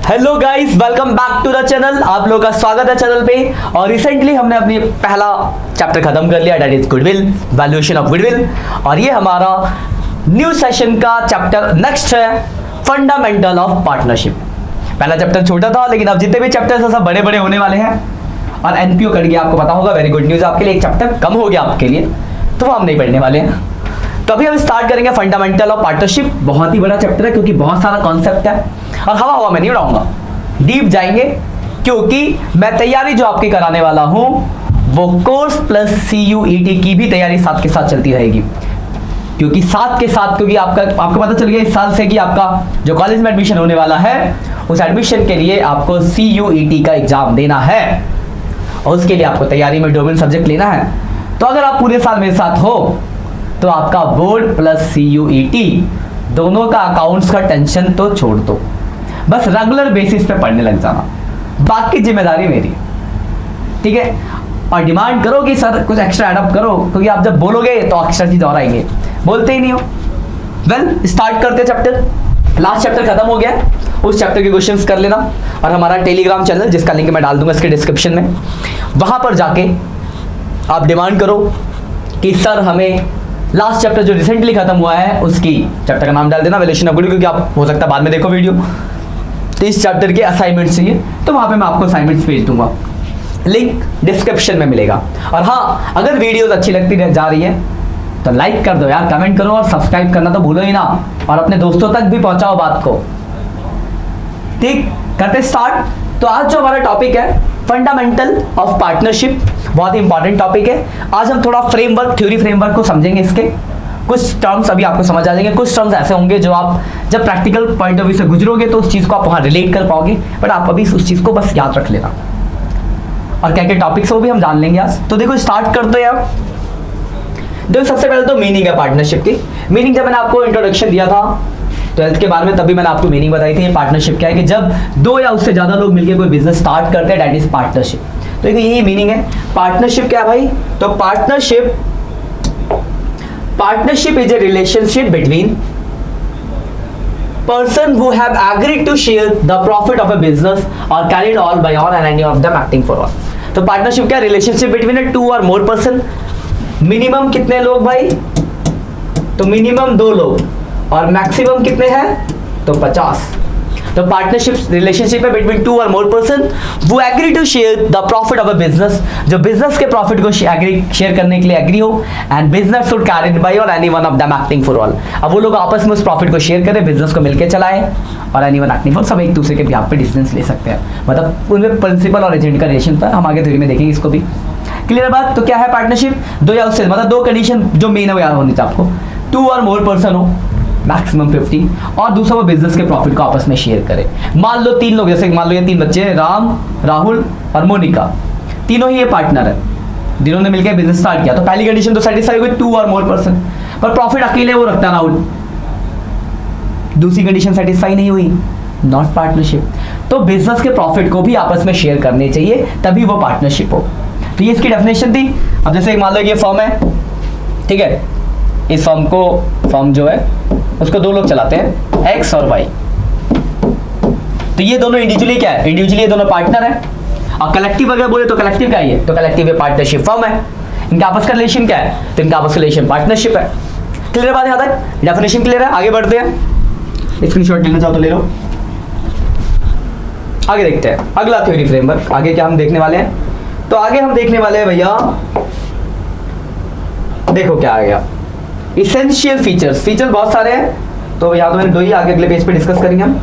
Hello guys, welcome back to the channel. आप लोगों का स्वागत है चैनल पे। और रिसेंटली हमने अपनी पहला चैप्टर खत्म कर लिया, that is goodwill, valuation of goodwill. और ये हमारा न्यू सेशन का चैप्टर नेक्स्ट है, फंडामेंटल ऑफ पार्टनरशिप। पहला चैप्टर छोटा था, लेकिन अब जितने भी चैप्टर्स हैं सब बड़े बड़े होने वाले हैं। और एनपीओ कट गया, आपको पता होगा, वेरी गुड न्यूज़ आपके लिए, एक चैप्टर कम हो गया आपके लिए, तो वो हम नहीं पढ़ने वाले हैं। तो अभी हम स्टार्ट करेंगे फंडामेंटल ऑफ पार्टनरशिप। बहुत ही बड़ा चैप्टर है क्योंकि बहुत सारा कॉन्सेप्ट है और हवा में नहीं उड़ाऊंगा, डीप जाएंगे। क्योंकि मैं तैयारी जो आपकी कराने वाला हूं वो कोर्स प्लस CUET की भी तैयारी साथ के साथ चलती रहेगी। क्योंकि साथ के साथ, क्योंकि आपको पता चल गया इस साल से कि आपका जो कॉलेज में एडमिशन होने वाला है, उस एडमिशन के लिए आपको CUET का एग्जाम देना है और उसके लिए आपको तैयारी में डोमेन सब्जेक्ट लेना है। तो अगर आप पूरे साल मेरे साथ हो तो आपका बोर्ड प्लस CUET दोनों का अकाउंट्स का टेंशन तो छोड़ दो, बस रेगुलर बेसिस पे पढ़ने लग जाना, बाकी जिम्मेदारी मेरी, ठीक है। और डिमांड करो कि सर कुछ एक्स्ट्रा एडअप करो, क्योंकि आप जब बोलोगे तो एक्स्ट्रा चीज और आएंगे, बोलते ही नहीं हो। वेल, स्टार्ट करते चैप्टर। लास्ट चैप्टर खत्म हो गया, उस चैप्टर के क्वेश्चंस कर लेना। और हमारा टेलीग्राम चैनल, जिसका लिंक मैं डाल दूंगा इसके डिस्क्रिप्शन में, वहां पर जाके आप डिमांड करो कि सर हमें लास्ट चैप्टर जो रिसेंटली खत्म हुआ है उसकी चैप्टर का नाम डाल देना, वैल्यूएशन ऑफ गुडविल, क्योंकि आप हो सकता है बाद में देखो वीडियो, तो इस चैप्टर के असाइनमेंट्स चाहिए तो वहां पे मैं आपको असाइनमेंट्स भेज दूंगा, लिंक डिस्क्रिप्शन में मिलेगा। और हाँ, अगर वीडियोस अच्छी लगती जा रही है तो लाइक कर दो यार, कमेंट करो और सब्सक्राइब करना तो भूलो ही ना, और अपने दोस्तों तक भी पहुंचाओ बात को। ठीक, करते स्टार्ट। तो आज जो हमारा टॉपिक है फंडामेंटल ऑफ पार्टनरशिप, बहुत ही इंपॉर्टेंट टॉपिक है। आज हम थोड़ा फ्रेमवर्क, थ्योरी फ्रेमवर्क को समझेंगे। इसके कुछ टर्म्स अभी आपको समझ आ जाएंगे, कुछ टर्म्स ऐसे होंगे जो आप जब प्रैक्टिकल पॉइंट ऑफ व्यू से गुजरोगे तो उस चीज को आप वहां रिलेट कर पाओगे, बट आप अभी उस चीज को बस याद रख लेना। और क्या क्या टॉपिक्स वो भी हम जान लेंगे आज। तो देखो स्टार्ट करते हैं। देखो सबसे पहले तो मीनिंग है पार्टनरशिप की। मीनिंग जब मैंने आपको इंट्रोडक्शन दिया था 12th के बारे में, तभी मैंने आपको मीनिंग बताई थी। पार्टनरशिप क्या है कि जब दो या उससे ज्यादा लोग मिलकर कोई बिजनेस स्टार्ट करते हैं, दैट इज पार्टनरशिप। तो देखो यही मीनिंग है। पार्टनरशिप क्या है भाई? तो partnership is a relationship between person who have agreed to share the profit of a business or carried all by all and any of them acting for all। तो partnership क्या? Relationship between a 2 or more person। Minimum कितने लोग भाई? तो minimum 2 लोग, और maximum कितने हैं? तो 50। तो पार्टनरशिप रिलेशनशिप है between 2 or more person who agree to share the profit of a business, जो बिजनेस के प्रॉफिट को शेयर करने के लिए एग्री हो, and business should carried by or any one of them acting for all. अब वो लोग आपस में उस प्रॉफिट को शेयर करें, बिजनेस को मिलकर चलाएं, और एनी वन एक्टिंग फॉर, सब एक दूसरे के बिहाफ पे डिसीजंस ले सकते हैं। मतलब उनमें प्रिंसिपल और एजेंट का रिलेशन था, हम आगे थ्योरी में देखेंगे इसको भी। क्लियर बात? तो क्या है पार्टनरशिप? दो या उससे, मतलब दो कंडीशन जो मेन है वो याद होनी चाहिए आपको। 2 और मोर पर्सन हो, मैक्सिमम 50, और दूसरा वो बिजनेस के प्रॉफिट को आपस में शेयर करे। मान लो 3 लोग, जैसे मान लो ये 3 बच्चे हैं, राम, राहुल और मोनिका, तीनों ही ये पार्टनर है, जिन्होंने मिलकर बिजनेस स्टार्ट किया। तो पहली कंडीशन तो सेटिस्फाई हुई, 2 और मोर पर्सन, पर प्रॉफिट अकेले वो रखता राहुल। दूसरी कंडीशन सेटिस्फाई नहीं हुई, नॉट पार्टनरशिप। तो बिजनेस के प्रॉफिट को भी आपस में शेयर करने चाहिए, तभी वो पार्टनरशिप हो। तो ये इसकी डेफिनेशन थी। अब जैसे मान लो ये फर्म है, ठीक है, इस फर्म जो है उसको 2 लोग चलाते हैं, X और Y। तो ये दोनों इंडिविजुअली क्या है? इंडिविजुअली ये दोनों पार्टनर है। और कलेक्टिव अगर बोले तो कलेक्टिव क्या है? तो कलेक्टिव पार्टनरशिप फर्म है। इनका आपस का रिलेशन क्या है? तो इनका आपस का रिलेशन पार्टनरशिप है। क्लियर बात यहाँ तक? डेफिनेशन क्लियर है? आगे बढ़ते हैं। स्क्रीनशॉट लेना चाहो तो ले लो। आगे देखते हैं अगला थ्योरी फ्रेमवर्क। आगे क्या हम देखने वाले हैं? तो आगे हम देखने वाले हैं भैया, देखो क्या आ गया, इसेंशियल फीचर्स। फीचर बहुत सारे हैं, तो यहाँ तो मैंने 2 ही, आगे अगले पेज पे डिस्कस करेंगे हम।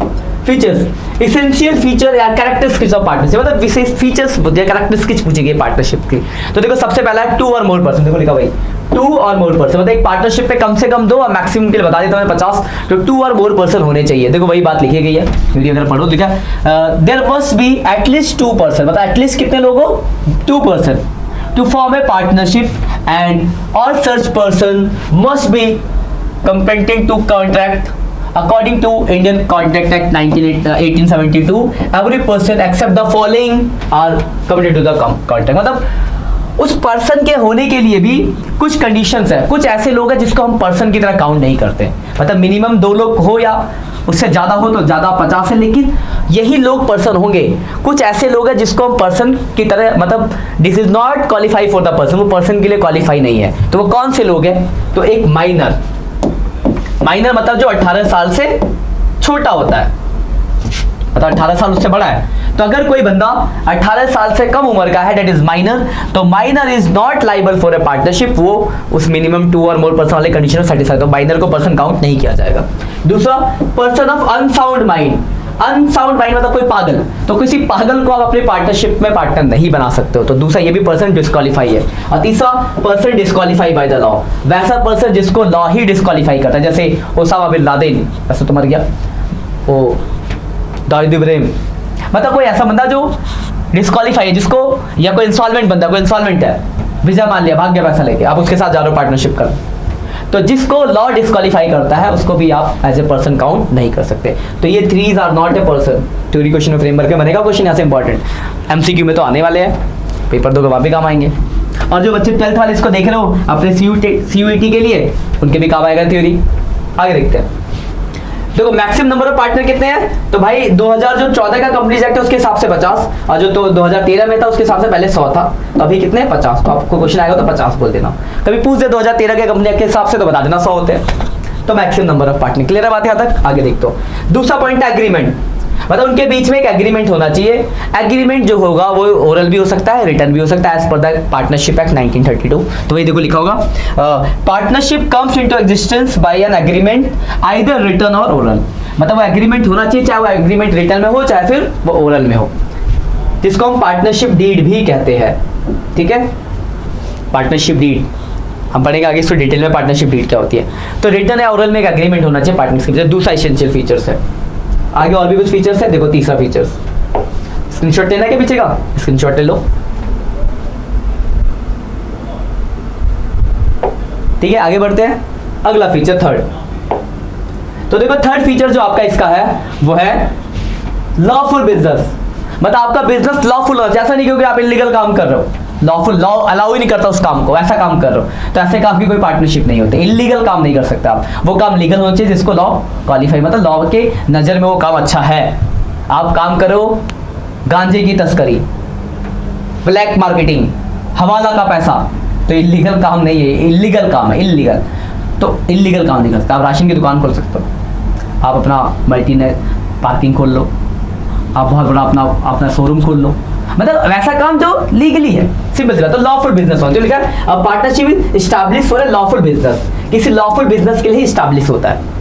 फीचर्स, इसेंशियल फीचर या कैरेक्टरिस्टिक्स ऑफ पार्टनरशिप, मतलब विशेष फीचर्स या कैरेक्टरिस्टिक्स पूछेगी पार्टनरशिप की। तो देखो सबसे पहला है 2 और मोर पर्सन। देखो लिखा भाई 2 और मोर पर्सन, मतलब एक पार्टनरशिप पे कम से कम 2 और मैक्सिमम के लिए बता देता हूं 50, तो 2 और मोर पर्सन होने चाहिए। देखो वही बात लिखी गई है, वीडियो अगर पढ़ो लिखा there must be at least 2 person, मतलब एटलीस्ट कितने लोग हो? 2 person to form a partnership, and all such person must be competent to contract according to Indian Contract Act 1872। every person except the following are committed to the contract। मतलब उस person के होने के लिए भी कुछ कंडीशंस है, कुछ ऐसे लोग हैं जिसको हम पर्सन की तरह काउंट नहीं करते। मतलब मिनिमम 2 लोग हो या उससे ज़्यादा हो तो ज़्यादा 50 है, लेकिन यही लोग पर्सन होंगे। कुछ ऐसे लोग हैं जिसको हम पर्सन की तरह, मतलब this is not qualify for the person, वो पर्सन के लिए क्वालिफाई नहीं है। तो वो कौन से लोग हैं? तो एक माइनर, माइनर मतलब जो 18 साल से छोटा होता है, मतलब 18 साल उससे बड़ा है। तो अगर कोई बंदा 18 साल से कम उम्र का है, दैट इज माइनर, तो minor is not liable for a partnership, वो उस मिनिमम 2 और मोर पर्सन वाले कंडीशन में सेटिस्फाई, तो माइनर को पर्सन काउंट नहीं किया जाएगा। दूसरा, person of unsound mind. Unsound mind मतलब कोई पागल, तो किसी पागल को आप अपने पार्टनरशिप में पार्टनर नहीं बना सकते हो, तो दूसरा ये भी पर्सन डिस्क्वालीफाई है। और तीसरा, person disqualify by the law, वैसा पर्सन जिसको लॉ ही डिस्क्वालीफाई करता है, जैसे ओसामा बिन लादेन, वैसे तो मर गया, वो दाऊद इब्राहिम, मतलब कोई ऐसा बंदा जो डिस्क्वालीफाई है, जिसको, या कोई इंस्टॉलमेंट बंदा, कोई इंस्टॉलमेंट है, वीजा मान लिया, भाग गया पैसा लेके, आप उसके साथ जा रहे हो पार्टनरशिप कर, तो जिसको लॉ डिस्क्वालीफाई करता है उसको भी आप एज ए पर्सन काउंट नहीं कर सकते। तो ये threes are not a person. Theory question में फ्रेमवर्क में बनेगा क्वेश्चन यहाँ से इंपॉर्टेंट, एमसीक्यू में तो आने वाले हैं, पेपर 2 के बाद भी काम आएंगे। और जो बच्चे 12th वाले इसको देख रहे हो अपने CUET के लिए, उनके भी काम आएगा थ्योरी। आगे देखते हैं। देखो मैक्सिमम नंबर ऑफ पार्टनर कितने हैं? तो भाई 2014 का कंपनीज एक्ट है उसके हिसाब से 50, और जो तो 2013 में था उसके हिसाब से पहले 100 था, तो अभी कितने हैं? 50। तो आपको क्वेश्चन आएगा तो 50 बोल देना। कभी पूछ दे 2013 के कंपनी एक्ट के हिसाब से तो बता देना 100 होते हैं। तो maximum number of partner. Clear है बात यहाँ तक? आगे देखते हो। दूसरा पॉइंट है एग्रीमेंट, मतलब उनके बीच में एक एग्रीमेंट होना चाहिए। एग्रीमेंट जो होगा वो ओरल भी हो सकता है, रिटर्न भी हो सकता है, as per the partnership act 1932। तो वही देखो लिखा होगा, partnership comes into existence by an agreement either written और ओरल, मतलब वो एग्रीमेंट होना चाहिए, चाहे वो एग्रीमेंट रिटर्न में हो चाहे फिर वो ओरल में हो, जिसको हम पार्टनरशिप डीड भी कहते हैं। ठीक है, पार्टनरशिप डीड हम पढ़ेंगे आगे इसको डिटेल में, पार्टनरशिप डीड क्या होती है। तो रिटर्न या ओरल में एक एग्रीमेंट होना चाहिए पार्टनरशिप। दूसरा एसेंशियल फीचर्स है। आगे और भी कुछ फीचर्स है, देखो तीसरा फीचर्स, स्क्रीनशॉट लेना क्या पीछे का, स्क्रीनशॉट ले लो। ठीक है, आगे बढ़ते हैं। अगला फीचर थर्ड, तो देखो थर्ड फीचर जो आपका इसका है वो है लॉफुल बिजनेस, मतलब आपका बिजनेस लॉफुल हो, जैसा नहीं क्योंकि आप इलीगल काम कर रहे हो, लॉफुल, लॉ अलाउ ही नहीं करता उस काम को, ऐसा काम कर रहे हो तो ऐसे काम की कोई पार्टनरशिप नहीं होती। इलीगल काम नहीं कर सकते आप, वो काम लीगल होना चाहिए जिसको लॉ क्वालिफाई, मतलब लॉ के नज़र में वो काम अच्छा है। आप काम करो गांजे की तस्करी, ब्लैक मार्केटिंग, हवाला का पैसा, तो इलीगल काम नहीं है, इलीगल काम है, इलीगल। तो इलीगल काम नहीं कर सकते। आप राशन की दुकान खोल सकते हो, आप अपना मल्टीनेट पार्किंग खोल लो, आप बहुत बड़ा अपना शोरूम खोल लो, मतलब वैसा काम जो लीगली है, सिंपल सा। तो लॉफुल बिजनेस होता है, लिखा है अब partnership is establish for a lawful business, किसी लॉफुल बिजनेस के लिए एस्टैब्लिश होता है।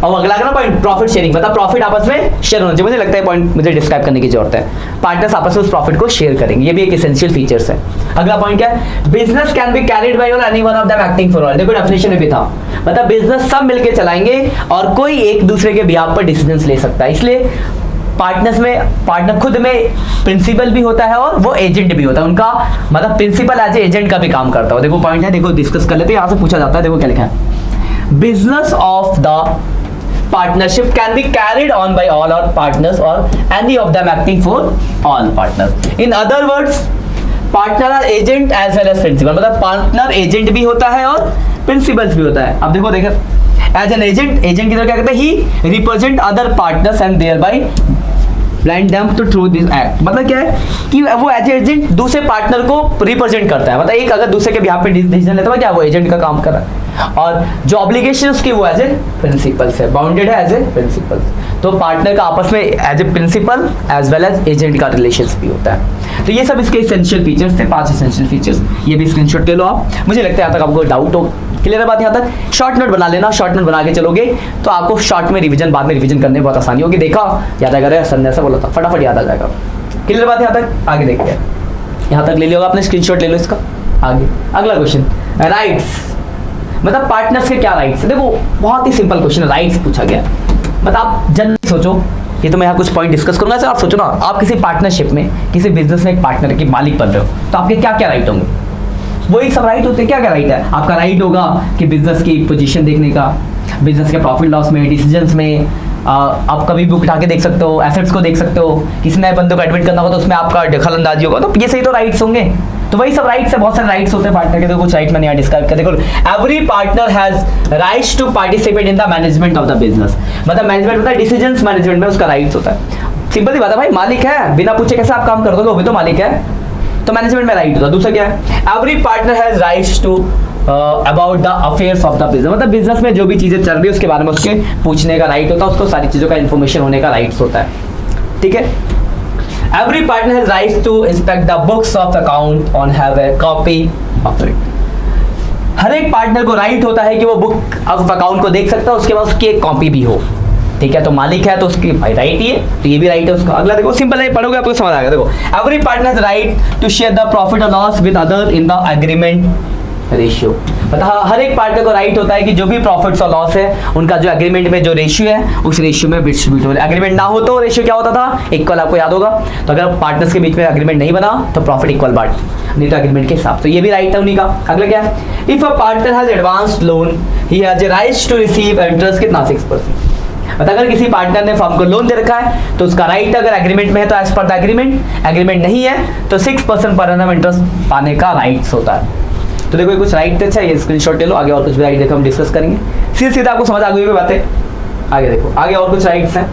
और अगला पॉइंट प्रॉफिट शेयरिंग, मतलब प्रॉफिट आपस में शेयर होना चाहिए। मुझे लगता है पॉइंट मुझे डिस्क्राइब करने की जरूरत है, पार्टनर्स आपस में उस प्रॉफिट को शेयर करेंगे, ये भी एक एसेंशियल फीचर्स है। अगला पॉइंट क्या है, business can be carried by all any one of them acting for all. देखो डेफिनेशन में भी था, मतलब बिजनेस सब मिलके चलाएंगे और कोई एक दूसरे के बिहाफ पर डिसीजंस ले सकता है। इसलिए पार्टनर्स में पार्टनर खुद में प्रिंसिपल भी होता है और वो एजेंट भी होता है, उनका मतलब प्रिंसिपल एज एजेंट का भी काम करता है। देखो पॉइंट है, देखो डिस्कस कर लेते हैं, यहाँ से पूछा जाता है, देखो क्या लिखा है, business of the partnership can be carried on by all our partners or any of them acting for all partners. In other words, partner are agent as well as principal, मतलब partner agent भी होता है और principals भी होता है। अब देखो as an agent की तरह क्या करते हैं, he represent other partners and thereby blind them to through this act। मतलब क्या है कि वो एज एजेंट दूसरे पार्टनर को रिप्रेजेंट करता है, मतलब एक अगर दूसरे के बिहाफ पे डिसीजन लेता है क्या वो एजेंट का काम कर रहा है, और जो ऑब्लिगेशन उसकी वो एज ए प्रिंसिपल्स है, बाउंडेड है एज ए प्रिंसिपल्स। तो पार्टनर का आपस में as a principal as well as agent का रिलेशन भी होता है। तो ये सब इसके एसेंशियल फीचर्स थे, 5 एसेंशियल फीचर्स, ये भी स्क्रीनशॉट ले लो आप। मुझे लगता है यहाँ तक आपको डाउट हो, क्लियर है बात यहाँ तक। शॉर्ट नोट बना लेना, शॉर्ट नोट बना के चलोगे तो आपको शॉर्ट में रिवीजन, बाद में रिवीजन करने में बहुत आसानी होगी। देखा याद आएगा, सर ने ऐसा बोला था, फटाफट याद आ जाएगा। क्लियर बात यहाँ तक, आगे देखते हैं। यहाँ तक ले लिया होगा आपने, स्क्रीनशॉट ले लो इसका। आगे अगला क्वेश्चन, राइट्स, मतलब पार्टनर्स के क्या राइट्स। देखो बहुत ही सिंपल क्वेश्चन, राइट्स पूछा गया। मतलब आप जनरली सोचो, ये तो मैं यहाँ कुछ पॉइंट डिस्कस करूंगा, सर आप सोचो ना, आप किसी पार्टनरशिप में, किसी बिजनेस में एक पार्टनर के मालिक बन रहे हो, तो आपके क्या क्या राइट होंगे, वही सब राइट होते हैं। क्या क्या राइट है आपका? राइट होगा कि बिजनेस की पोजीशन देखने का, बिजनेस के प्रॉफिट लॉस में, डिसीजंस में, आप कभी भी उठा के देख सकते हो, एसेट्स को देख सकते हो, किसी नए बंदे को एडमिट करना होगा तो उसमें आपका दखल अंदाजी होगा, तो ये सही तो राइट्स होंगे। तो वही सब राइट्स है, बहुत सारे राइट्स होते हैं पार्टनर के। तो कुछ राइट मैंने यहाँ डिस्क्राइब कर देखो, every partner has rights to participate in the management of the business. मतलब मैनेजमेंट होता है, डिसीजंस मैनेजमेंट में उसका राइट्स होता है। सिंपल सी बात है भाई, मालिक है, बिना पूछे कैसे आप काम कर दोगे, वो भी तो मालिक है, तो मैनेजमेंट में राइट होता है। दूसरा क्या है, every partner has rights to about the affairs of the business. मतलब बिजनेस में जो भी चीजें चल रही है उसके बारे में उसके पूछने का राइट होता है, उसको सारी चीजों का इन्फॉर्मेशन होने का राइट्स होता है। ठीक है, every partner has rights to inspect the books of account and have a copy of it। हर एक पार्टनर को राइट होता है कि वो बुक ऑफ अकाउंट को देख सकता है, उसके बाद उसकी एक कॉपी भी हो। ठीक है, तो मालिक है तो उसकी भाई राइट ही है, तो ये भी राइट है उसका। अगला देखो, सिंपल है, पढ़ोगे आपको समझ आएगा। देखो, every partner has right to share the profit और loss with other in the agreement ratio. मतलब हर एक पार्टनर को राइट होता है कि जो भी प्रॉफिट्स और लॉस है उनका जो एग्रीमेंट में जो रेशियो है उस रेशियो में डिस्ट्रीब्यूट हो। एग्रीमेंट ना हो तो रेशियो क्या होता था, इक्वल, आपको याद होगा। तो अगर पार्टनर्स के बीच में एग्रीमेंट नहीं बना तो प्रॉफिट इक्वल बांट, नहीं तो एग्रीमेंट के हिसाब। तो ये भी राइट है उन्हीं का। अगला क्या है, if a partner has advance loan he has a right to receive interest कितना 6%। मतलब अगर किसी पार्टनर ने फर्म को लोन दे रखा है तो उसका राइट, अगर एग्रीमेंट में है तो as per the agreement, agreement नहीं है तो 6% पर एनम इंटरेस्ट पाने का राइट्स होता है। तो देखो ये कुछ राइट अच्छा, ये स्क्रीनशॉट ले लो, आगे और कुछ भी राइट देखो हम डिस्कस करेंगे। सीधे सीधे आपको समझ आ गई बातें। आगे देखो, आगे और कुछ राइट्स हैं।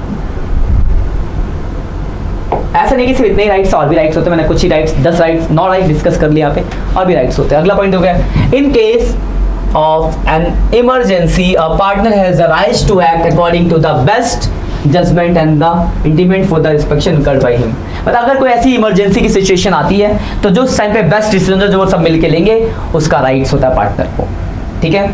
ऐसा नहीं कि सिर्फ इतने ही राइट्स, और भी राइट्स होते हैं। मैंने कुछ ही राइट्स 10 राइट्स 9 राइट डिस्कस कर लिया यहाँ पे, और भी राइट्स होते हैं। अगला पॉइंट हो गया, in case of an emergency a partner has the right to act according to the best judgment and the intimate for the inspection incurred by him। मतलब अगर कोई ऐसी इमरजेंसी की सिचुएशन आती है तो जो उस टाइम पे बेस्ट डिसीजन जो वो सब मिलके लेंगे उसका राइट्स होता है पार्टनर को। ठीक है,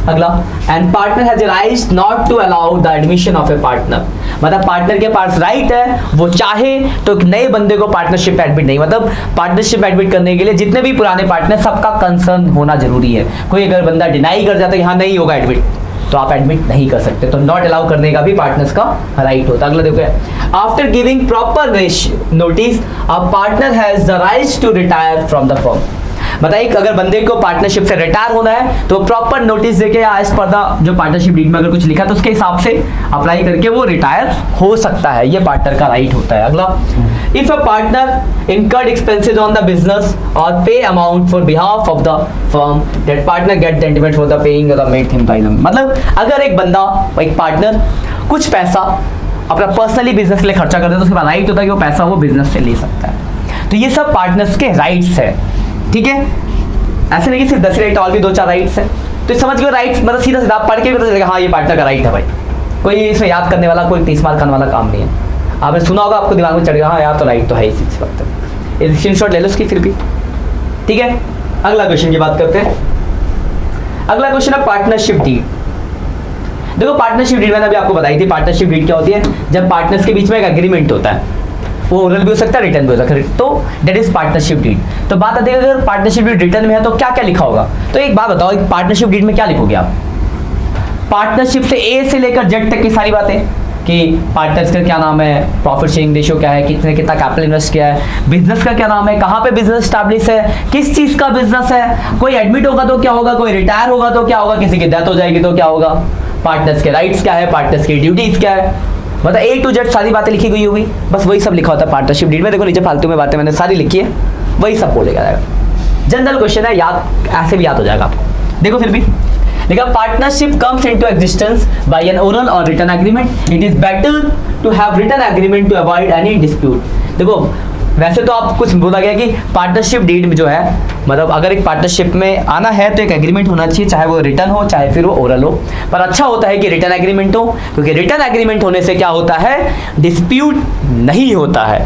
अगला, and partner has right not to allow the admission of a partner. मतलब पार्टनर के पास राइट है, वो चाहे तो एक नए बंदे को पार्टनरशिप एडमिट नहीं, मतलब पार्टनरशिप एडमिट करने के लिए जितने भी पुराने पार्टनर सबका कंसर्न होना जरूरी है। कोई अगर बंदा डिनाई कर जाता है कि हाँ नहीं होगा एडमिट, तो आप एडमिट नहीं कर सकते, तो नॉट अलाउ करने का भी पार्टनर्स का राइट होता है। अगला देखो, after giving proper notice a partner has the right to retire from the firm. बताइए, अगर बंदे को पार्टनरशिप से रिटायर होना है तो प्रॉपर नोटिस देके या एज पर द जो पार्टनरशिप डीड में अगर कुछ लिखा तो उसके हिसाब से अप्लाई करके वो रिटायर हो सकता है, ये पार्टनर का राइट होता है। अगला, if a partner incurred expenses on the business और पे amount for behalf of the firm that partner get the intimate for the paying the made him by them. मतलब अगर एक बंदा, एक पार्टनर कुछ पैसा अपना पर्सनली बिजनेस के लिए खर्चा करता है तो उसके पास राइट होता है कि वो पैसा वो बिजनेस से ले सकता है। तो ये सब पार्टनर्स के राइट्स है। ठीक है, ऐसे नहीं कि सिर्फ 10 राइट, और भी 2-4 राइट्स हैं। तो समझ गए राइट्स, मतलब सीधा सीधा पढ़ के भी पता चलेगा हाँ ये पार्टनर का राइट है भाई। कोई इसमें याद करने वाला, कोई 30 मार्क करने वाला काम नहीं है। आपने सुना होगा, आपको दिमाग में चढ़ेगा हाँ यार तो राइट तो है इसी वक्त। स्क्रीनशॉट ले लो उसकी फिर भी। ठीक है, अगला क्वेश्चन की बात करते हैं। अगला क्वेश्चन है पार्टनरशिप डीड। देखो पार्टनरशिप डीड मैंने अभी आपको बताई थी। पार्टनरशिप डीड क्या होती है, जब पार्टनर्स के बीच में एक एग्रीमेंट होता है, वो ओरल भी हो सकता है, रिटर्न भी हो सकता है, तो दैट इज पार्टनरशिप डीड। तो बात आती है अगर पार्टनरशिप डीड रिटर्न में है तो क्या क्या लिखा होगा। तो एक बात बताओ, एक पार्टनरशिप डीड में क्या लिखोगे आप। पार्टनरशिप से ए से लेकर जेड तक की सारी बातें, कि पार्टनर्स का क्या नाम है, प्रॉफिट शेयरिंग रेशियो क्या है, कितने कितना कैपिटल इन्वेस्ट किया है, बिजनेस का क्या नाम है, कहाँ पे बिजनेस स्टैब्लिश है, किस चीज का बिजनेस है, कोई एडमिट होगा तो क्या होगा, कोई रिटायर होगा तो क्या होगा, किसी की डेथ हो जाएगी तो क्या होगा, पार्टनर्स के राइट्स क्या है, पार्टनर्स की ड्यूटीज क्या है, मतलब ए टू जेड सारी बातें लिखी गई होगी। बस वही सब लिखा होता है पार्टनरशिप डीड में। देखो नीचे फालतू में बातें मैंने सारी लिखी है, वही सब बोलेगा जाएगा। जनरल क्वेश्चन है, याद ऐसे भी याद हो जाएगा आपको। देखो फिर भी लिखा, partnership comes into existence by an oral or written agreement. It is better to have written agreement to avoid any dispute. देखो वैसे तो आप कुछ बोला गया कि पार्टनरशिप डीड में जो है, मतलब अगर एक पार्टनरशिप में आना है तो एक एग्रीमेंट होना चाहिए, चाहे वो रिटर्न हो चाहे फिर वो ओरल हो। पर अच्छा होता है कि रिटर्न एग्रीमेंट हो, क्योंकि रिटर्न एग्रीमेंट होने से क्या होता है, डिस्प्यूट नहीं होता है।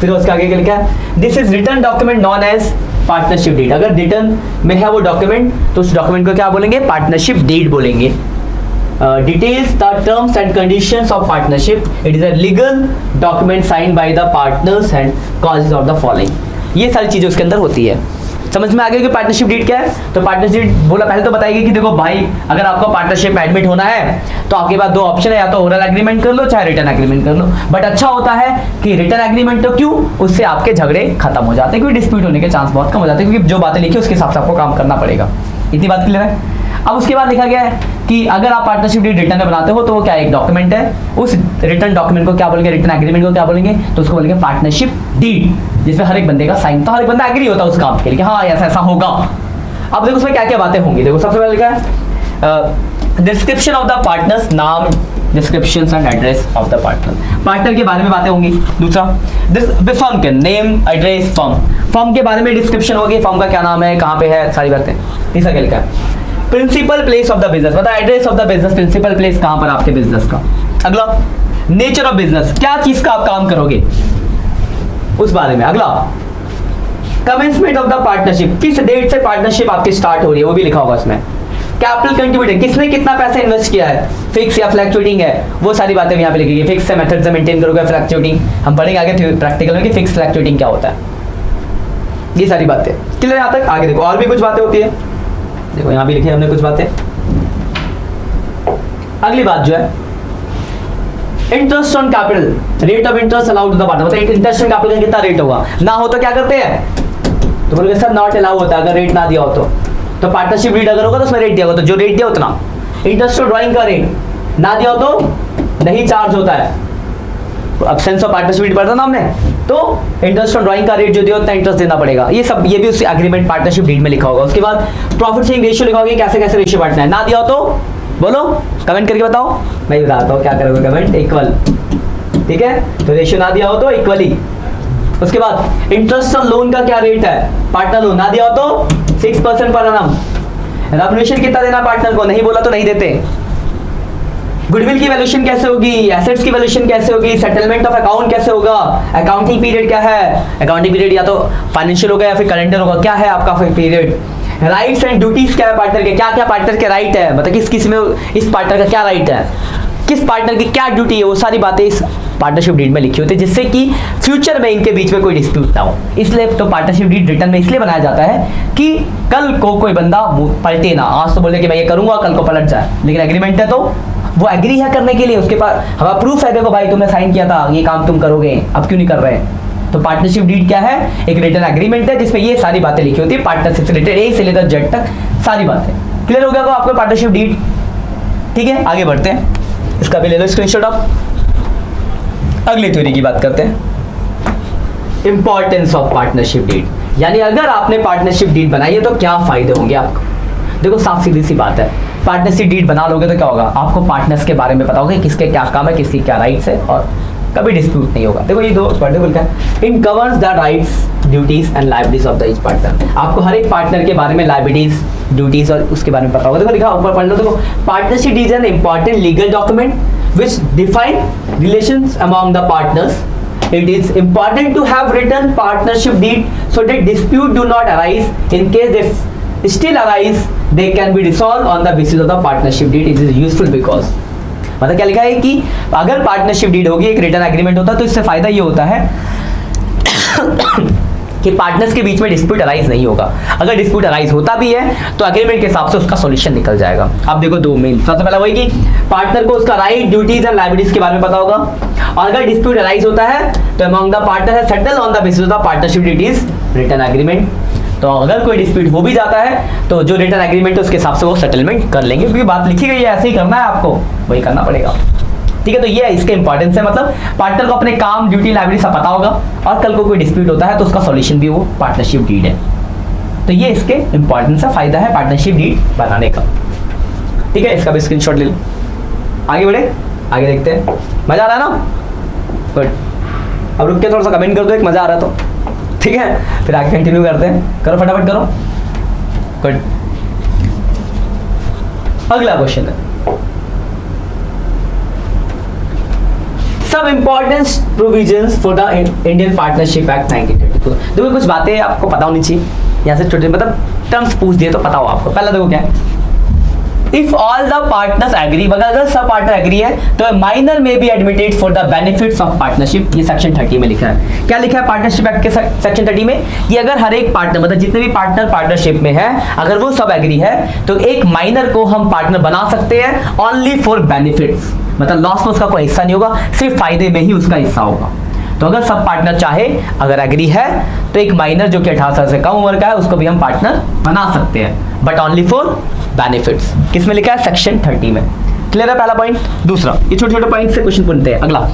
फिर उसके आगे क्या लिखा है, this is written document known as partnership deed. अगर रिटर्न में है वो डॉक्यूमेंट तो उस डॉक्यूमेंट को क्या बोलेंगे, पार्टनरशिप डीड बोलेंगे। Details the terms and conditions of partnership. It is a legal document signed by the partners and causes of the following. ये सारी चीजें उसके अंदर होती है। समझ में आ गया कि पार्टनरशिप डीड क्या है। तो पार्टनरशिप बोला पहले तो बताएगी कि देखो भाई अगर आपको पार्टनरशिप में एडमिट होना है तो आपके पास दो ऑप्शन है, या तो ओरल एग्रीमेंट कर लो चाहे रिटर्न एग्रीमेंट कर लो। बट अच्छा होता है कि रिटर्न एग्रीमेंट, तो क्यों, उससे आपके झगड़े खत्म हो जाते हैं, क्योंकि डिस्प्यूट होने के चांस बहुत कम हो जाते हैं, क्योंकि जो बातें लिखी उसके हिसाब से आपको काम करना पड़ेगा। इतनी बात क्लियर है। अब उसके बाद लिखा गया है कि अगर आप पार्टनरशिप डीड रिटर्न में बनाते हो तो वो क्या एक डॉक्यूमेंट है, उस रिटर्न डॉक्यूमेंट को क्या बोलेंगे, रिटर्न एग्रीमेंट को क्या बोलेंगे, तो उसको बोलेंगे पार्टनरशिप डीड, जिसमें हर एक बंदे का साइन था, हर एक बंदा एग्री होता है उस काम के लिए कि हाँ ऐसा ऐसा होगा। अब देखो उसमें क्या क्या बातें होंगी, देखो सबसे पहले लिखा है डिस्क्रिप्शन ऑफ द पार्टनर्स, नाम, description and address of the partner, partner के बारे में बातें होंगी। दूसरा फर्म के नेम, एड्रेस, फर्म के बारे में डिस्क्रिप्शन होगी, फर्म का क्या नाम है, कहाँ पे है, सारी बातें। तीसरा क्या लिखा है, principal place of the business, मतलब address of the business, principal place कहाँ पर आपके बिजनेस का। अगला नेचर ऑफ बिजनेस, क्या चीज का आप काम करोगे उस बारे में। अगला कमेंसमेंट ऑफ द पार्टनरशिप, किस डेट से पार्टनरशिप आपकी स्टार्ट हो रही है वो भी लिखा होगा इसमें। कैपिटल कंट्रीब्यूटेड, किसने कितना पैसा इन्वेस्ट किया है, फिक्स या फ्लक्चुएटिंग है, वो सारी बातें यहाँ पे लिखी गई। फिक्स से मेथड से मेंटेन करोगे, फ्लक्चुएटिंग हम पढ़ेंगे आगे प्रैक्टिकल में कि फिक्स फ्लक्चुएटिंग क्या होता है, ये सारी बातें क्लियर यहाँ तक। आगे देखो और भी कुछ बातें होती है, देखो यहाँ भी लिखे हमने कुछ बातें। अगली बात जो है interest on capital, rate of interest allowed to the partner, मतलब इंटरेस्ट ऑन कैपिटल का कितना रेट होगा, ना हो तो क्या करते हैं, तो बोलोगे सर नॉट अलाउ होता है अगर रेट ना दिया हो तो पार्टनरशिप डीड अगर होगा तो उसमें रेट दिया होगा, तो जो रेट दिया उतना। इंटरेस्ट ऑन ड्राइंग का रेट ना दिया हो तो नहीं चार्ज होता है, अब्सेंस ऑफ पार्टनरशिप डीड पढ़ा ना हमने, तो इंटरेस्ट ऑन ड्राइंग का रेट जो दिया उतना इंटरेस्ट देना पड़ेगा। ये सब ये भी उस एग्रीमेंट पार्टनरशिप डीड में लिखा होगा। उसके बाद प्रॉफिट शेयरिंग रेशियो लिखा होगा, कैसे कैसे रेशियो बांटना है, ना दिया हो तो बोलो, कमेंट करके बताओ, मैं बताता हूँ क्या करोगे कमेंट, इक्वल, ठीक है, तो रेशियो ना दिया हो तो इक्वली। उसके बाद इंटरेस्ट ऑन लोन का क्या रेट है, पार्टनर लोन ना दिया हो तो 6% पर एनम। रेम्युनरेशन कितना देना पार्टनर को, नहीं बोला तो नहीं देते। गुडविल की वैल्यूएशन कैसे होगी, एसेट्स की वैल्यूएशन कैसे होगी, सेटलमेंट ऑफ अकाउंट कैसे होगा, अकाउंटिंग पीरियड क्या है, अकाउंटिंग पीरियड या तो फाइनेंशियल होगा या फिर कैलेंडर होगा, क्या है आपका पीरियड, राइट्स एंड ड्यूटीज क्या है पार्टनर के, क्या क्या पार्टनर के राइट है, मतलब किस किस में इस पार्टनर का क्या राइट है, किस पार्टनर की क्या ड्यूटी है, वो सारी बातें इस पार्टनरशिप डीड में लिखी होती है, जिससे कि फ्यूचर में इनके बीच में कोई डिस्प्यूट ना हो। इसलिए तो पार्टनरशिप डीड रिटर्न में इसलिए बनाया जाता है कि कल को कोई बंदा पलटे ना, आज तो बोले कि मैं ये करूंगा कल को पलट जाए, लेकिन एग्रीमेंट है तो वो एग्री है करने के लिए, उसके पास हमारा प्रूफ है, देखो भाई तुमने साइन किया था, ये काम तुम करोगे, अब क्यों नहीं कर रहे। तो पार्टनरशिप डीड क्या है, एक रिटर्न एग्रीमेंट है जिसमें ये सारी बातें लिखी होती है, पार्टनरशिप से रिलेटेड ए से लेकर जेड तक सारी बातें। क्लियर हो गया तो आपको पार्टनरशिप डीड, ठीक है। आगे बढ़ते हैं, इसका भी ले लो स्क्रीनशॉट आप। अगली थ्योरी की बात करते हैं, इंपॉर्टेंस ऑफ पार्टनरशिप डीड, यानी अगर आपने पार्टनरशिप डीड बनाई है तो क्या फायदे होंगे आपको। देखो साफ सीधी सी बात है, पार्टनरशिप डीड बना लोगे तो क्या होगा, आपको पार्टनर्स के बारे में पता होगा किसके क्या काम है, किसकी क्या राइट्स है, और कभी डिस्प्यूट नहीं होगा। देखो ये दो वर्ड क्या है, इन governs the rights, duties and liabilities of the each partner. आपको हर एक पार्टनर के बारे में लायबिलिटीज, ड्यूटीज और उसके बारे में पता होगा। देखो लिखा ऊपर पढ़ लो, देखो partnership deed is an important legal document which define relations among the partners. It is important to have written partnership deed so that dispute do not arise. In case they still arise, they can be resolved on the basis of the partnership deed. It is useful because मतलब क्या लिखा है कि अगर partnership deed होगी, एक return agreement होता है, तो इससे फायदा ये होता है कि पार्टनर्स के बीच में डिस्प्यूट अराइज नहीं होगा। अगर डिस्प्यूट अराइज होता भी है तो एग्रीमेंट के हिसाब से उसका सॉल्यूशन निकल जाएगा। अब देखो दो मेन, सबसे पहला वही कि पार्टनर को उसका राइट, ड्यूटीज एंड लायबिलिटीज के बारे में पता होगा, और अगर डिस्प्यूट अराइज होता है तो अमंग द पार्टनर है settle on the basis of the partnership deed written agreement. तो अगर कोई डिस्प्यूट हो भी जाता है तो जो रिटर्न एग्रीमेंट है उसके हिसाब से वो सेटलमेंट कर लेंगे, क्योंकि बात लिखी गई है, ऐसे ही करना है आपको, वही करना पड़ेगा, ठीक है। तो ये इसके इंपॉर्टेंस है, मतलब पार्टनर को अपने काम, ड्यूटी, लायबिलिटी सब पता होगा, और कल को कोई डिस्प्यूट होता है तो उसका सॉल्यूशन भी वो पार्टनरशिप डीड है। तो ये इसके इंपॉर्टेंस है, फायदा है पार्टनरशिप डीड बनाने का, ठीक है। इसका भी स्क्रीनशॉट ले लो। आगे बढ़े, आगे देखते हैं। मजा आ रहा है ना, गुड। अब रुक के थोड़ा सा कमेंट कर दो एक मजा आ रहा है तो, ठीक है, फिर आगे कंटिन्यू करते हैं। करो फटाफट करो, गुड। अगला क्वेश्चन है सब important provisions for the Indian partnership act 1932। देखो कुछ बातें आपको पता होनी चाहिए, यहाँ से छोटे मतलब टर्म्स पूछ दिए तो पता हो आपको। पहला देखो क्या है, if all the partners agree, अगर सब पार्टनर एग्री है तो minor may be admitted for the benefits of partnership. ये सेक्शन 30 में लिखा है। क्या लिखा है पार्टनरशिप एक्ट के सेक्शन 30 में, कि अगर हर एक पार्टनर, मतलब जितने भी पार्टनर पार्टनरशिप में है, अगर वो सब एग्री है तो एक माइनर को हम पार्टनर बना सकते हैं ओनली फॉर बेनिफिट्स, मतलब लॉस में उसका कोई हिस्सा नहीं होगा, सिर्फ फायदे में ही उसका हिस्सा होगा। तो अगर सब पार्टनर चाहे, अगर एग्री है, तो एक माइनर जो कि 18 साल से कम उम्र का है उसको भी हम पार्टनर बना सकते हैं, बट ओनली फॉर बेनिफिट्स। किस में लिखा है? सेक्शन 30 में। क्लियर है पहला पॉइंट। दूसरा, ये छोटे छोटे पॉइंट से क्वेश्चन पूछते हैं। अगला,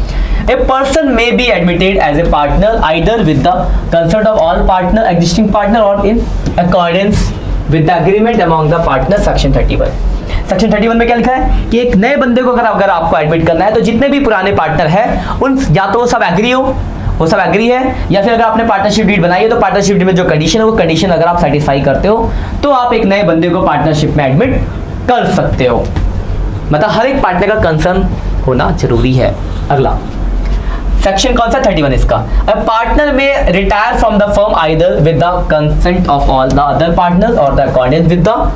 a person may be admitted as a partner either with the consent of all partner existing partner or in accordance with the agreement among the partner. Section 31। Section 31 में क्या लिखा है कि एक नए बंदे को अगर आपको एडमिट करना है तो जितने भी पुराने पार्टनर हैं उन या तो वो सब एग्री हो, वो सब एग्री है, या फिर अगर आपने पार्टनरशिप डीड बनाई है तो पार्टनरशिप डीड में जो कंडीशन है वो कंडीशन अगर आप सेटिस्फाई करते हो तो आप एक नए बंदे को पार्टनरशिप में एडमिट कर सकते हो। मतलब हर एक पार्टनर का कंसर्न होना जरूरी है। अगला सेक्शन कौन सा? 31 इसका। A partner may retire from the firm either with the consent of all the other partners or the accordance with the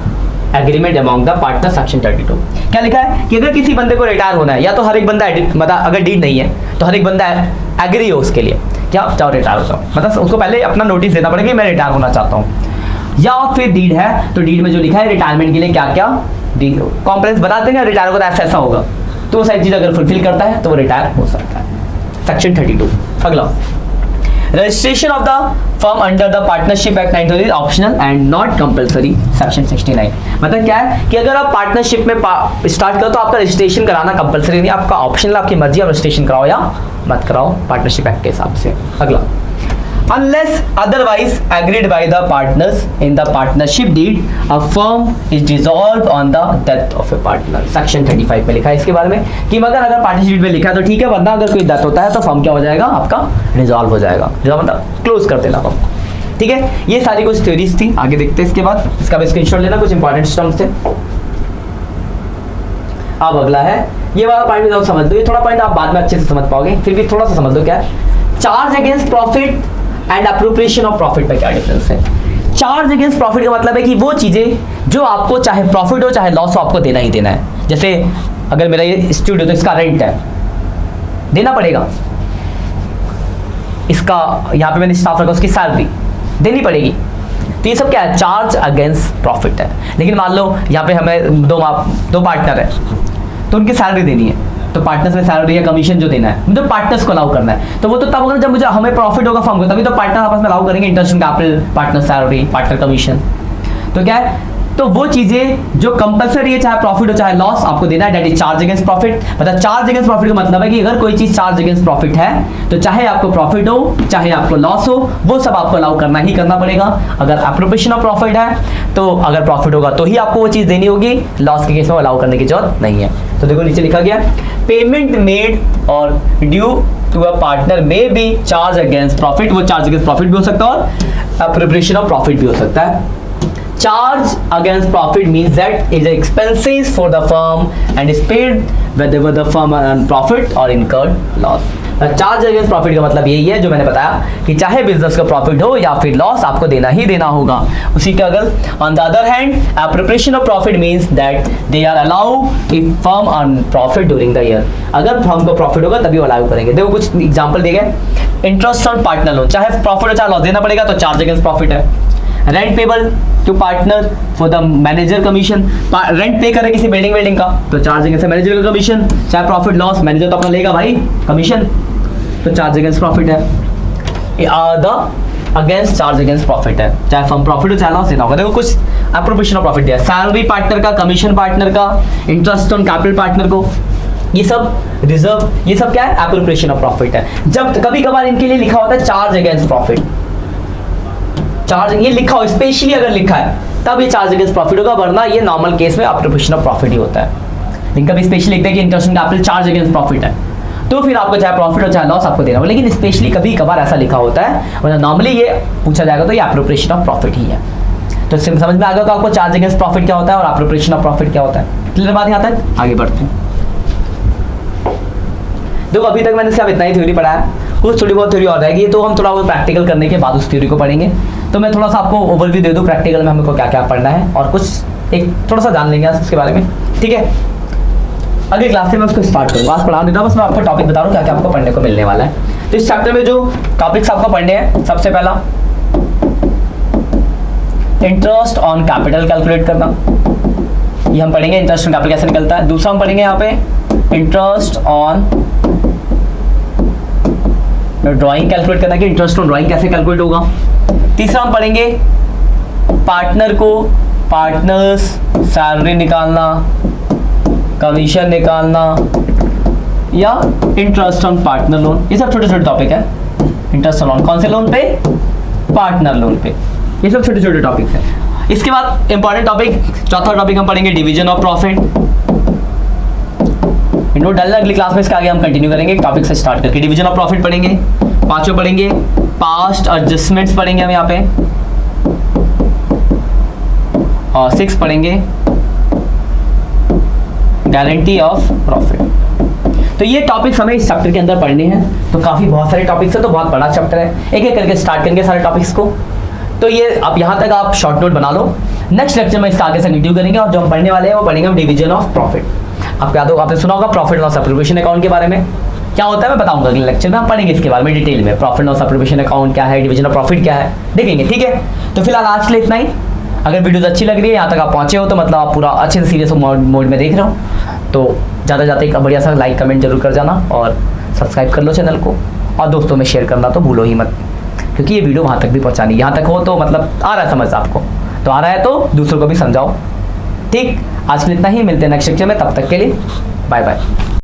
agreement among the partner. Section 32 क्या लिखा है कि अगर किसी बंदे को रिटायर होना है, या तो हर एक बंदा मतलब अगर डीड नहीं है तो हर एक बंदा एग्री हो उसके लिए, क्या चाहो रिटायर हो जाओ, मतलब उसको पहले अपना नोटिस देना पड़ेगा कि मैं रिटायर होना चाहता हूँ। या फिर डीड है तो डीड में जो लिखा है रिटायरमेंट के लिए क्या क्या कॉम्प्लेंस बता देंगे, रिटायर होगा तो ऐसा होगा, तो वो सारी चीज अगर फुलफिल करता है तो वो रिटायर हो सकता है। सेक्शन 32। अगला, registration of the firm under the partnership act 19 is optional and not compulsory. Section 69 मतलब क्या है कि अगर आप पार्टनरशिप में स्टार्ट करो तो आपका रजिस्ट्रेशन कराना कंपलसरी नहीं, आपका ऑप्शनल, आपकी मर्जी, आप रजिस्ट्रेशन कराओ या मत कराओ पार्टनरशिप एक्ट के हिसाब से। अगला, unless otherwise agreed by the partners in the partnership deed, a firm is dissolved on the death of a partner। Section 35 में लिखा है इसके बारे में कि मगर अगर पार्टनरशिप डीड में लिखा है तो ठीक है, वरना अगर कोई डेथ होता है तो फर्म क्या हो जाएगा? आपका डिसॉल्व हो जाएगा, मतलब क्लोज कर देना फर्म। ठीक है, ये सारी कुछ थ्योरीज थी। आगे देखते हैं इसके बाद, इसका भी स्क्रीनशॉट लेना, कुछ इंपॉर्टेंट टर्म्स थे। अब अगला है, ये वाला पॉइंट भी समझ लो, ये थोड़ा पॉइंट आप बाद में अच्छे से समझ पाओगे, फिर भी थोड़ा सा समझ लो क्या है। Charge against profit and appropriation of profit में क्या डिफरेंस है? चार्ज अगेंस्ट प्रॉफिट का मतलब है कि वो चीजें जो आपको चाहे प्रॉफिट हो चाहे लॉस हो आपको देना ही देना है। जैसे अगर मेरा ये स्टूडियो तो इसका रेंट है, देना पड़ेगा। इसका यहाँ पे मैंने स्टाफ रखा, उसकी सैलरी देनी पड़ेगी। तो ये सब क्या है? चार्ज अगेंस्ट प्रॉफिट है। लेकिन मान लो यहाँ पे हमें दो पार्टनर है तो उनकी सैलरी देनी है, तो पार्टनर्स में सैलरी या कमीशन जो देना है तो पार्टनर्स को अलाउ करना है, तो वो तो तब होगा जब मुझे हमें प्रॉफिट होगा फर्म को, तभी तो पार्टनर आपस में अलाउ करेंगे interest capital, partner salary, partner commission. तो क्या है, तो वो चीजें जो कंपलसरी है, चाहे प्रॉफिट हो चाहे लॉस, आपको देना है। That is charge against profit. मतलब चार्ज अगेंस्ट प्रॉफिट का मतलब है कि अगर कोई चीज चार्ज अगेंस्ट प्रॉफिट है तो चाहे आपको प्रॉफिट हो चाहे आपको लॉस हो, वो सब आपको अलाउ करना ही करना पड़ेगा। अगर एप्रोप्रिएशन ऑफ प्रॉफिट है तो अगर प्रॉफिट होगा तो ही आपको वो चीज देनी होगी, लॉस के केस में अलाउ करने की जरूरत नहीं है। तो देखो नीचे लिखा गया, payment made or due to a partner may be charge against profit. वो चार्ज अगेंस्ट प्रॉफिट भी हो सकता है और एप्रोप्रिएशन ऑफ प्रॉफिट भी हो सकता है। Charge against profit means that is expenses for the firm and is paid whether the firm earn profit or incurred loss। Charge against profit का मतलब यही है जो मैंने बताया कि चाहे बिजनेस का प्रॉफिट हो या फिर लॉस, आपको देना ही देना होगा। उसी के अगर on the other hand appropriation of profit means that they are allow if firm earn profit during the year. अगर फर्म को प्रॉफिट होगा तभी वो अलाउ करेंगे। देखो कुछ एग्जांपल दिए गए, इंटरेस्ट ऑन पार्टनर लोन, चाहे प्रॉफिट हो चाहे लॉस देना पड़ेगा तो चार्ज अगेंस्ट प्रॉफिट है। Rent payable to partner for the manager commission, rent pay करे किसी बिल्डिंग का तो चार्ज अगेंस्ट मैनेजर का कमीशन, चाहे प्रॉफिट लॉस मैनेजर तो अपना लेगा भाई कमीशन, तो चार्ज अगेंस्ट प्रॉफिट है। The against charge against profit है, चाहे फर्म प्रॉफिट हो चाहे लॉस देना होगा। देखो कुछ एप्रोप्रिएशन ऑफ प्रॉफिट दिया, सैलरी पार्टनर का, कमीशन पार्टनर का, इंटरेस्ट ऑन कैपिटल पार्टनर को, ये सब रिजर्व, ये सब क्या है? एप्रोप्रिएशन ऑफ प्रॉफिट है। जब कभी कभार इनके लिए लिखा होता है चार्ज अगेंस्ट प्रॉफिट, चार्ज ये लिखा हो स्पेशली अगर लिखा है तब ये चार्ज अगेंस्ट प्रॉफिट होगा, वरना ये नॉर्मल केस में एप्रोप्रिएशन ऑफ प्रॉफिट ही होता है। लेकिन कभी स्पेशली लिखते हैं कि interest on capital charge against profit है तो फिर आपको चाहे प्रॉफिट हो चाहे लॉस आपको देना होगा। लेकिन स्पेशली कभी कभार ऐसा लिखा होता है, वरना नॉर्मली ये पूछा जाएगा तो ये एप्रोप्रिएशन ऑफ प्रॉफिट ही है। तो समझ में आ गया आपको चार्ज अगेंस्ट प्रॉफिट क्या होता है और एप्रोप्रिएशन ऑफ प्रॉफिट क्या होता है। क्लियर बात यहाँ तक? आगे बढ़ते हैं। देखो अभी तक मैंने सिर्फ इतना ही थ्योरी पढ़ा है, कुछ थोड़ी बहुत थ्योरी और रहेगी, तो हम थोड़ा बहुत प्रैक्टिकल करने के बाद उस थ्योरी को पढ़ेंगे। तो मैं थोड़ा सा आपको ओवरव्यू दे दूं प्रैक्टिकल में हमको क्या क्या पढ़ना है और कुछ एक थोड़ा सा जान लेंगे आज उसके बारे में, ठीक है। अगले क्लास से मैं उसको स्टार्ट करूँगा, आज पढ़ा देता, बस मैं आपको टॉपिक बता रहा हूँ क्या क्या आपको पढ़ने को मिलने वाला है। तो इस चैप्टर में जो टॉपिक्स आपको पढ़ने हैं, सबसे पहला इंटरेस्ट ऑन कैपिटल कैलकुलेट करना, ये हम पढ़ेंगे, इंटरेस्ट ऑन कैपिटल कैसे निकलता है। दूसरा हम पढ़ेंगे यहाँ पे इंटरेस्ट ऑन ड्राइंग कैलकुलेट करना कि इंटरेस्ट ऑन ड्राइंग कैसे कैलकुलेट होगा। तीसरा हम पढ़ेंगे पार्टनर को, पार्टनर्स सैलरी निकालना, कमीशन निकालना या इंटरेस्ट ऑन पार्टनर लोन। ये सब छोटे छोटे टॉपिक है। इंटरेस्ट ऑन लोन कौन से लोन पे? पार्टनर लोन पे। ये सब छोटे छोटे टॉपिक्स हैं। इसके बाद इंपॉर्टेंट टॉपिक, चौथा टॉपिक हम पढ़ेंगे डिवीजन ऑफ प्रॉफिट। इनको डल अगली क्लास में इसके आगे हम कंटिन्यू करेंगे टॉपिक से स्टार्ट करके। डिवीजन ऑफ प्रॉफिट पढ़ेंगे, पांचों पढ़ेंगे, पास्ट एडजस्टमेंट्स पढ़ेंगे हम यहाँ पे, और 6 पढ़ेंगे गारंटी ऑफ प्रॉफिट। तो ये टॉपिक्स हमें इस चैप्टर के अंदर पढ़ने हैं। तो काफी बहुत सारे टॉपिक्स है, तो बहुत बड़ा चैप्टर है। एक एक करके स्टार्ट करेंगे सारे टॉपिक्स को। तो ये अब यहाँ तक आप शॉर्ट नोट बना लो। नेक्स्ट लेक्चर में इसका आगे से कंटिन्यू करेंगे और जो हम पढ़ने वाले हैं वो पढ़ेंगे हम डिवीजन ऑफ प्रॉफिट। आपको याद होगा, आपने सुना होगा प्रॉफिट लॉस एप्लीकेशन अकाउंट के बारे में क्या होता है, मैं बताऊंगा अगले लेक्चर में। हम पढ़ेंगे इसके बारे में डिटेल में, प्रॉफिट लॉस एप्लीकेशन अकाउंट क्या है, डिवीजन ऑफ प्रॉफिट क्या है, देखेंगे। ठीक है, तो फिलहाल आज के लिए इतना ही। अगर वीडियो अच्छी लग रही है, यहाँ तक आप पहुंचे हो, तो मतलब आप पूरा अच्छे से सीरियस मोड में देख रहे हो, तो ज़्यादा जाते एक बढ़िया सा लाइक कमेंट जरूर कर जाना और सब्सक्राइब कर लो चैनल को, और दोस्तों में शेयर करना तो भूलो ही मत, क्योंकि ये वीडियो वहाँ तक भी पहुँचानी। यहाँ तक हो तो मतलब आ रहा है समझ आपको, तो आ रहा है तो दूसरों को भी समझाओ। ठीक, आज के लिए इतना ही, मिलते हैं नेक्स्ट लेक्चर में। तब तक के लिए बाय बाय।